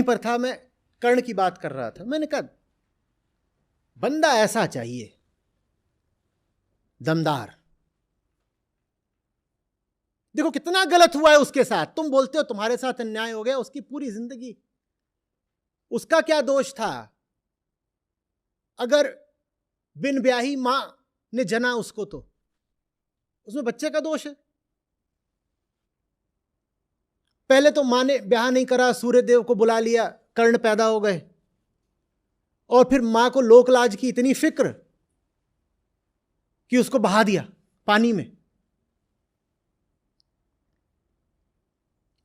पर था, मैं कर्ण की बात कर रहा था। मैंने कहा बंदा ऐसा चाहिए, दमदार। देखो कितना गलत हुआ है उसके साथ। तुम बोलते हो तुम्हारे साथ अन्याय हो गया, उसकी पूरी जिंदगी, उसका क्या दोष था? अगर बिन ब्याही मां ने जना उसको तो उसमें बच्चे का दोष है। पहले तो मां ने ब्याह नहीं करा, सूर्यदेव को बुला लिया, कर्ण पैदा हो गए, और फिर मां को लोकलाज की इतनी फिक्र कि उसको बहा दिया पानी में।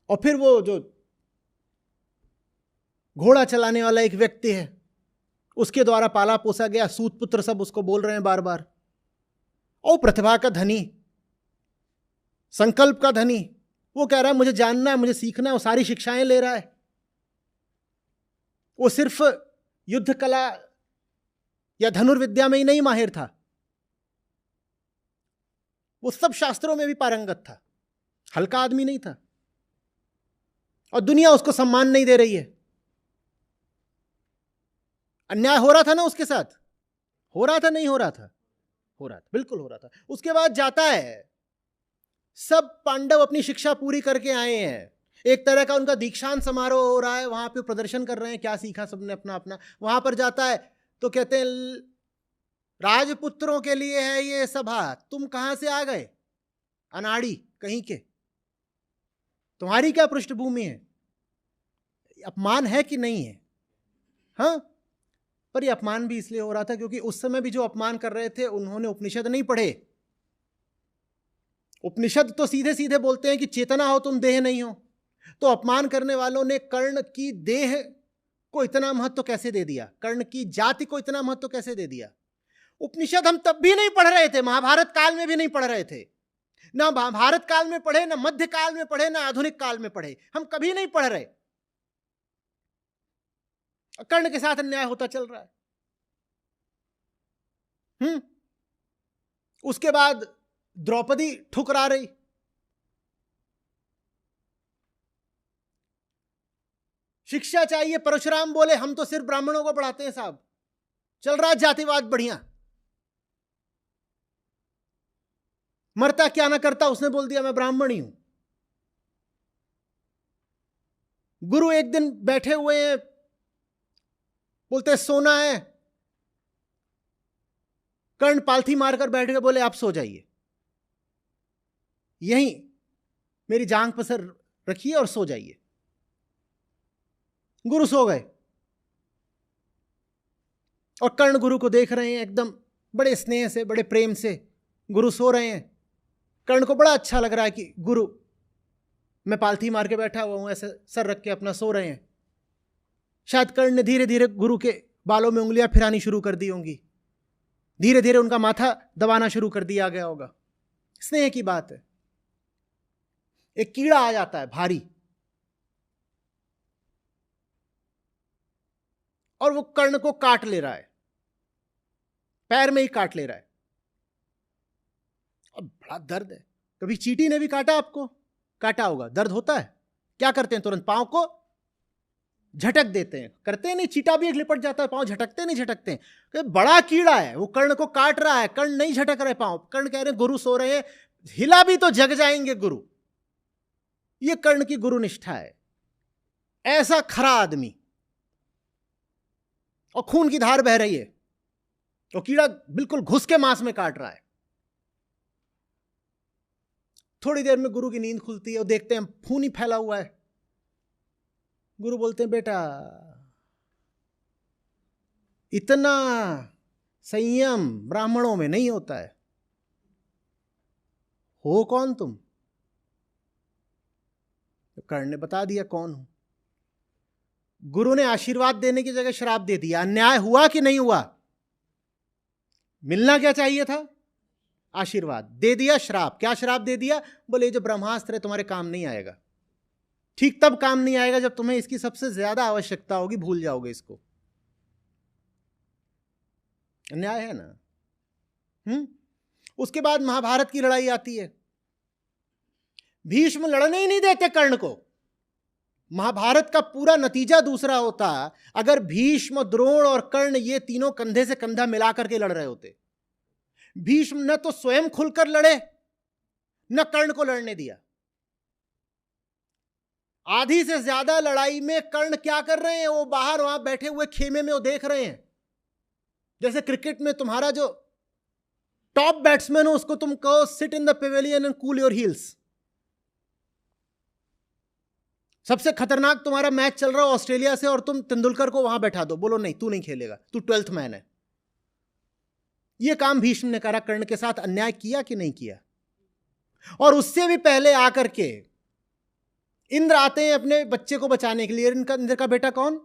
और फिर वो जो घोड़ा चलाने वाला एक व्यक्ति है, उसके द्वारा पाला पोसा गया, सूत पुत्र सब उसको बोल रहे हैं बार बार। और प्रतिभा का धनी, संकल्प का धनी, वो कह रहा है मुझे जानना है, मुझे सीखना है। वो सारी शिक्षाएं ले रहा है। वो सिर्फ युद्ध कला या धनुर्विद्या में ही नहीं माहिर था, वो सब शास्त्रों में भी पारंगत था। हल्का आदमी नहीं था। और दुनिया उसको सम्मान नहीं दे रही है। अन्याय हो रहा था ना उसके साथ? हो रहा था, नहीं हो रहा था? हो रहा था, बिल्कुल हो रहा था। उसके बाद जाता है, सब पांडव अपनी शिक्षा पूरी करके आए हैं, एक तरह का उनका दीक्षांत समारोह हो रहा है, वहां पे प्रदर्शन कर रहे हैं क्या सीखा सबने अपना अपना। वहां पर जाता है तो कहते हैं राजपुत्रों के लिए है ये सभा, तुम कहां से आ गए, अनाड़ी कहीं के, तुम्हारी क्या पृष्ठभूमि है? अपमान है कि नहीं है? हाँ, पर यह अपमान भी इसलिए हो रहा था क्योंकि उस समय भी जो अपमान कर रहे थे उन्होंने उपनिषद नहीं पढ़े। उपनिषद तो सीधे सीधे बोलते हैं कि चेतना हो तुम, देह नहीं हो। तो अपमान करने वालों ने कर्ण की देह को इतना महत्व कैसे दे दिया, कर्ण की जाति को इतना महत्व कैसे दे दिया? उपनिषद हम तब भी नहीं पढ़ रहे थे, महाभारत काल में भी नहीं पढ़ रहे थे। ना महाभारत काल में पढ़े, ना मध्य काल में पढ़े, ना आधुनिक काल में पढ़े, हम कभी नहीं पढ़ रहे। कर्ण के साथ अन्याय होता चल रहा है। उसके बाद द्रौपदी ठुकरा रही। शिक्षा चाहिए, परशुराम बोले हम तो सिर्फ ब्राह्मणों को पढ़ाते हैं साहब, चल रहा है जातिवाद बढ़िया। मरता क्या ना करता, उसने बोल दिया मैं ब्राह्मण ही हूं। गुरु एक दिन बैठे हुए हैं, बोलते सोना है, कर्ण पालथी मारकर बैठ गए, बोले आप सो जाइए, यहीं मेरी जांघ पर सर रखिए और सो जाइए। गुरु सो गए और कर्ण गुरु को देख रहे हैं, एकदम बड़े स्नेह से, बड़े प्रेम से गुरु सो रहे हैं। कर्ण को बड़ा अच्छा लग रहा है कि गुरु, मैं पालथी मार के बैठा हुआ हूं, ऐसे सर रख के अपना सो रहे हैं। शायद कर्ण ने धीरे धीरे गुरु के बालों में उंगलियां फिरानी शुरू कर दी होंगी, धीरे धीरे उनका माथा दबाना शुरू कर दिया गया होगा। स्नेह की बात है। एक कीड़ा आ जाता है भारी, और वो कर्ण को काट ले रहा है, पैर में ही काट ले रहा है। अब बड़ा दर्द है। कभी चींटी ने भी काटा आपको? काटा होगा, दर्द होता है। क्या करते हैं? तुरंत पांव को झटक देते हैं, करते हैं नहीं? चींटा भी एक लिपट जाता है, पांव झटकते नहीं झटकते हैं। बड़ा कीड़ा है, वो कर्ण को काट रहा है, कर्ण नहीं झटक रहे पांव। कर्ण कह रहे गुरु सो रहे हैं, हिला भी तो जग जाएंगे गुरु। ये कर्ण की गुरु निष्ठा है। ऐसा खरा आदमी, और खून की धार बह रही है, तो कीड़ा बिल्कुल घुस के मांस में काट रहा है। थोड़ी देर में गुरु की नींद खुलती है और देखते हैं खून ही फैला हुआ है। गुरु बोलते हैं बेटा, इतना संयम ब्राह्मणों में नहीं होता है। हो कौन तुम? तो कर्ण ने बता दिया कौन हूं। गुरु ने आशीर्वाद देने की जगह श्राप दे दिया। अन्याय हुआ कि नहीं हुआ? मिलना क्या चाहिए था? आशीर्वाद। दे दिया श्राप। क्या श्राप दे दिया? बोले जो ब्रह्मास्त्र है तुम्हारे काम नहीं आएगा। ठीक तब काम नहीं आएगा जब तुम्हें इसकी सबसे ज्यादा आवश्यकता होगी, भूल जाओगे इसको। अन्याय है ना? उसके बाद महाभारत की लड़ाई आती है। भीष्म लड़ने ही नहीं देते कर्ण को। महाभारत का पूरा नतीजा दूसरा होता अगर भीष्म, द्रोण और कर्ण ये तीनों कंधे से कंधा मिला करके लड़ रहे होते। भीष्म न तो स्वयं खुलकर लड़े, न कर्ण को लड़ने दिया। आधी से ज्यादा लड़ाई में कर्ण क्या कर रहे हैं? वो बाहर वहां बैठे हुए खेमे में वो देख रहे हैं। जैसे क्रिकेट में तुम्हारा जो टॉप बैट्समैन हो उसको तुम कहो sit in the pavilion and cool your heels. सबसे खतरनाक तुम्हारा मैच चल रहा हो ऑस्ट्रेलिया से और तुम तेंदुलकर को वहां बैठा दो, बोलो नहीं तू नहीं खेलेगा, तू 12th मैन है। यह काम भीष्म ने करा। कर्ण के साथ अन्याय किया कि नहीं किया? और उससे भी पहले आकर के इंद्र आते हैं अपने बच्चे को बचाने के लिए। इंद्र का बेटा कौन?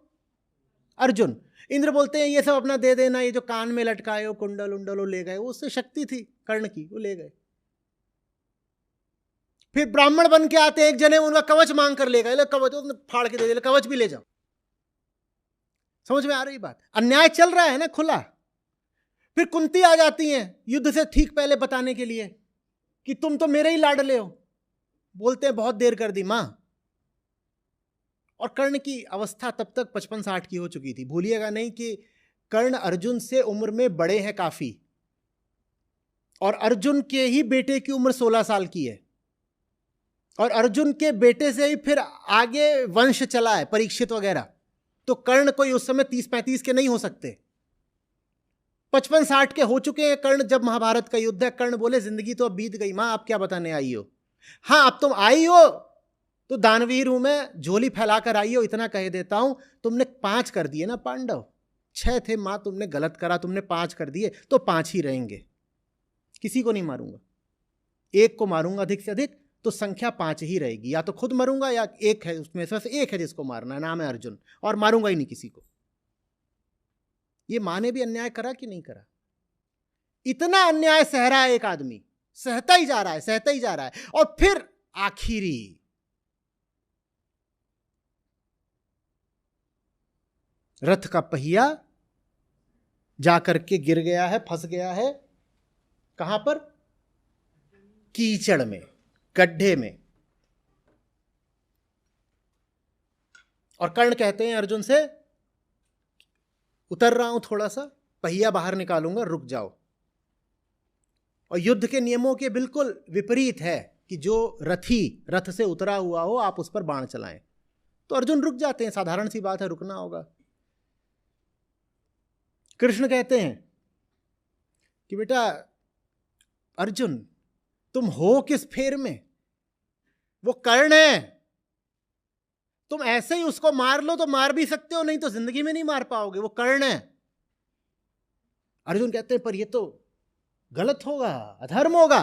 अर्जुन। इंद्र बोलते हैं ये सब अपना दे देना, ये जो कान में लटकाए हो कुंडल उंडल वो ले गए। वो उससे शक्ति थी कर्ण की, वो ले गए। फिर ब्राह्मण बन के आते हैं एक जने, उनका कवच मांग कर ले गए। कवच उसने फाड़ के दे दिया, कवच भी ले जाओ। समझ में आ रही बात? अन्याय चल रहा है ना खुला। फिर कुंती आ जाती हैं युद्ध से ठीक पहले बताने के लिए कि तुम तो मेरे ही लाडले हो। बोलते हैं बहुत देर कर दी मां। और कर्ण की अवस्था तब तक 55-60 की हो चुकी थी। भूलिएगा नहीं कि कर्ण अर्जुन से उम्र में बड़े हैं काफी, और अर्जुन के ही बेटे की उम्र 16 साल की है, और अर्जुन के बेटे से ही फिर आगे वंश चला है, परीक्षित वगैरह। तो कर्ण कोई उस समय 30-35 के नहीं हो सकते। 55-60 के हो चुके हैं कर्ण जब महाभारत का युद्ध है। कर्ण बोले जिंदगी तो अब बीत गई मां, आप क्या बताने आई हो? हाँ अब तुम आई हो तो दानवीर हूं मैं, झोली फैलाकर आई हो। इतना कह देता हूं, तुमने 5 कर दिए ना पांडव, 6 थे मां, तुमने गलत करा, तुमने 5 कर दिए तो 5 ही रहेंगे। किसी को नहीं मारूंगा, एक को मारूंगा अधिक से अधिक, तो संख्या 5 ही रहेगी। या तो खुद मरूंगा या एक है उसमें से एक है जिसको मारना है, नाम है अर्जुन, और मारूंगा ही नहीं किसी को। ये मां ने भी अन्याय करा कि नहीं करा? इतना अन्याय सह रहा है एक आदमी, सहता ही जा रहा है, सहता ही जा रहा है। और फिर आखिरी रथ का पहिया जाकर के गिर गया है, फंस गया है। कहां पर? कीचड़ में, गड्ढे में। और कर्ण कहते हैं अर्जुन से उतर रहा हूं थोड़ा सा, पहिया बाहर निकालूंगा, रुक जाओ। और युद्ध के नियमों के बिल्कुल विपरीत है कि जो रथी रथ से उतरा हुआ हो आप उस पर बाण चलाएं। तो अर्जुन रुक जाते हैं, साधारण सी बात है, रुकना होगा। कृष्ण कहते हैं कि बेटा अर्जुन तुम हो किस फेर में? वो कर्ण है, तुम ऐसे ही उसको मार लो तो मार भी सकते हो, नहीं तो जिंदगी में नहीं मार पाओगे, वो कर्ण है। अर्जुन कहते हैं पर ये तो गलत होगा, अधर्म होगा।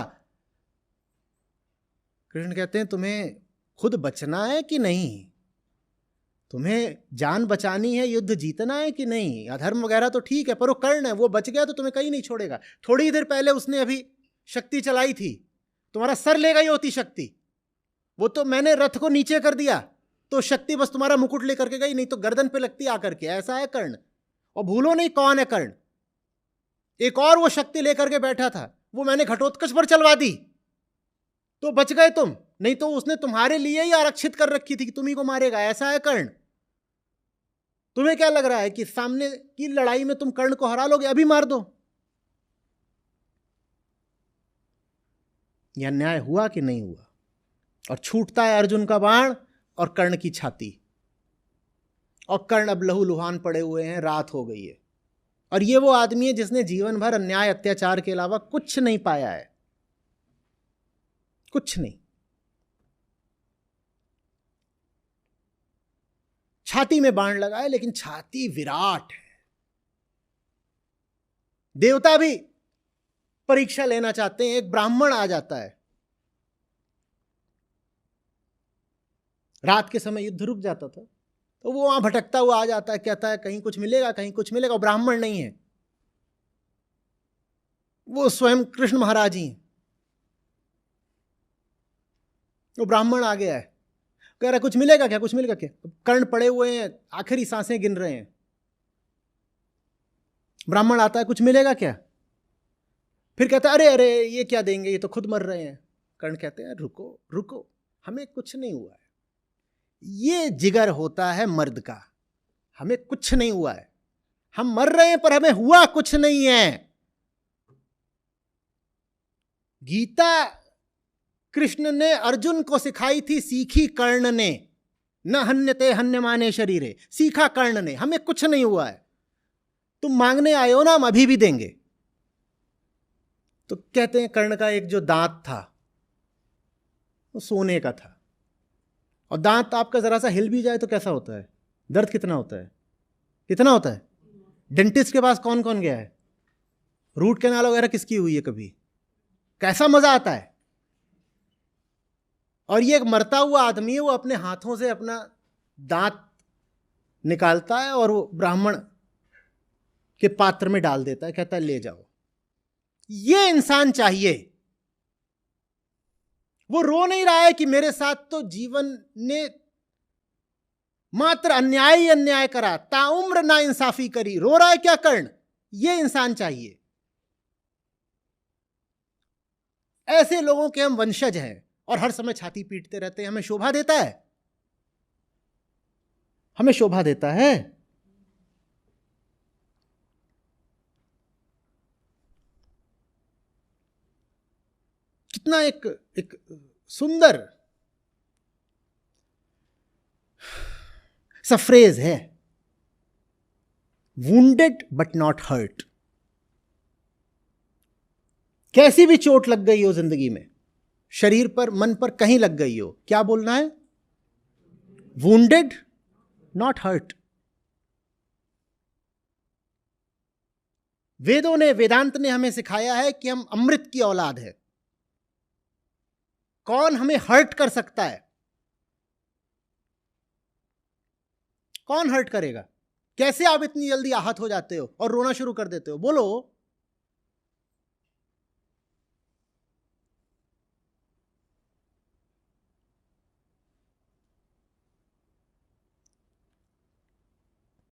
कृष्ण कहते हैं तुम्हें खुद बचना है कि नहीं? तुम्हें जान बचानी है, युद्ध जीतना है कि नहीं? अधर्म वगैरह तो ठीक है, पर वो कर्ण है, वो बच गया तो तुम्हें कहीं नहीं छोड़ेगा। थोड़ी देर पहले उसने अभी शक्ति चलाई थी, तुम्हारा सर ले गई होती शक्ति। वो तो मैंने रथ को नीचे कर दिया तो शक्ति बस तुम्हारा मुकुट लेकर के गई, नहीं तो गर्दन पे लगती आकर के। ऐसा है कर्ण। और भूलो नहीं कौन है कर्ण। एक और वो शक्ति लेकर के बैठा था, वो मैंने घटोत्कच पर चलवा दी तो बच गए तुम, नहीं तो उसने तुम्हारे लिए ही आरक्षित कर रखी थी कि तुम ही को मारेगा। ऐसा है कर्ण। तुम्हें क्या लग रहा है कि सामने की लड़ाई में तुम कर्ण को हरा लोगे? अभी मार दो। यह न्याय हुआ कि नहीं हुआ? और छूटता है अर्जुन का बाण और कर्ण की छाती, और कर्ण अब लहूलुहान पड़े हुए हैं, रात हो गई है। और ये वो आदमी है जिसने जीवन भर अन्याय अत्याचार के अलावा कुछ नहीं पाया है, कुछ नहीं। छाती में बाण लगा है, लेकिन छाती विराट है। देवता भी परीक्षा लेना चाहते हैं। एक ब्राह्मण आ जाता है, रात के समय युद्ध रुक जाता था, तो वो वहां भटकता हुआ आ जाता है, कहता है कहीं कुछ मिलेगा, कहीं कुछ मिलेगा। ब्राह्मण नहीं है, वो स्वयं कृष्ण महाराज ही हैं। वो ब्राह्मण आ गया है, कह रहा कुछ मिलेगा क्या, कुछ मिलेगा क्या? कर्ण पड़े हुए हैं, आखिरी सांसें गिन रहे हैं। ब्राह्मण आता है, कुछ मिलेगा क्या? फिर कहता है अरे अरे ये क्या देंगे, ये तो खुद मर रहे हैं। कर्ण कहते हैं रुको रुको, हमें कुछ नहीं हुआ है, ये जिगर होता है मर्द का। हमें कुछ नहीं हुआ है, हम मर रहे हैं पर हमें हुआ कुछ नहीं है। गीता कृष्ण ने अर्जुन को सिखाई थी, सीखी कर्ण ने। न हन्यते हन्यमाने शरीरे, सीखा कर्ण ने। हमें कुछ नहीं हुआ है, तुम मांगने आए हो ना, हम अभी भी देंगे। तो कहते हैं कर्ण का एक जो दांत था वो सोने का था, और दांत आपका जरा सा हिल भी जाए तो कैसा होता है, दर्द कितना होता है, कितना होता है। डेंटिस्ट के पास कौन कौन गया है, रूट कैनाल वगैरह किसकी हुई है कभी, कैसा मजा आता है। और ये एक मरता हुआ आदमी है, वो अपने हाथों से अपना दांत निकालता है और वो ब्राह्मण के पात्र में डाल देता है, कहता है ले जाओ। ये इंसान चाहिए। वो रो नहीं रहा है कि मेरे साथ तो जीवन ने मात्र अन्याय ही अन्याय करा, ताउम्र ना इंसाफी करी। रो रहा है क्या कर्ण? ये इंसान चाहिए। ऐसे लोगों के हम वंशज हैं और हर समय छाती पीटते रहते हैं। हमें शोभा देता है, हमें शोभा देता है। कितना एक सुंदर सा फ्रेज है, वुंडेड बट नॉट हर्ट। कैसी भी चोट लग गई हो जिंदगी में, शरीर पर, मन पर, कहीं लग गई हो, क्या बोलना है? Wounded not hurt. वेदों ने, वेदांत ने हमें सिखाया है कि हम अमृत की औलाद है। कौन हमें हर्ट कर सकता है? कौन हर्ट करेगा? कैसे आप इतनी जल्दी आहत हो जाते हो और रोना शुरू कर देते हो? बोलो।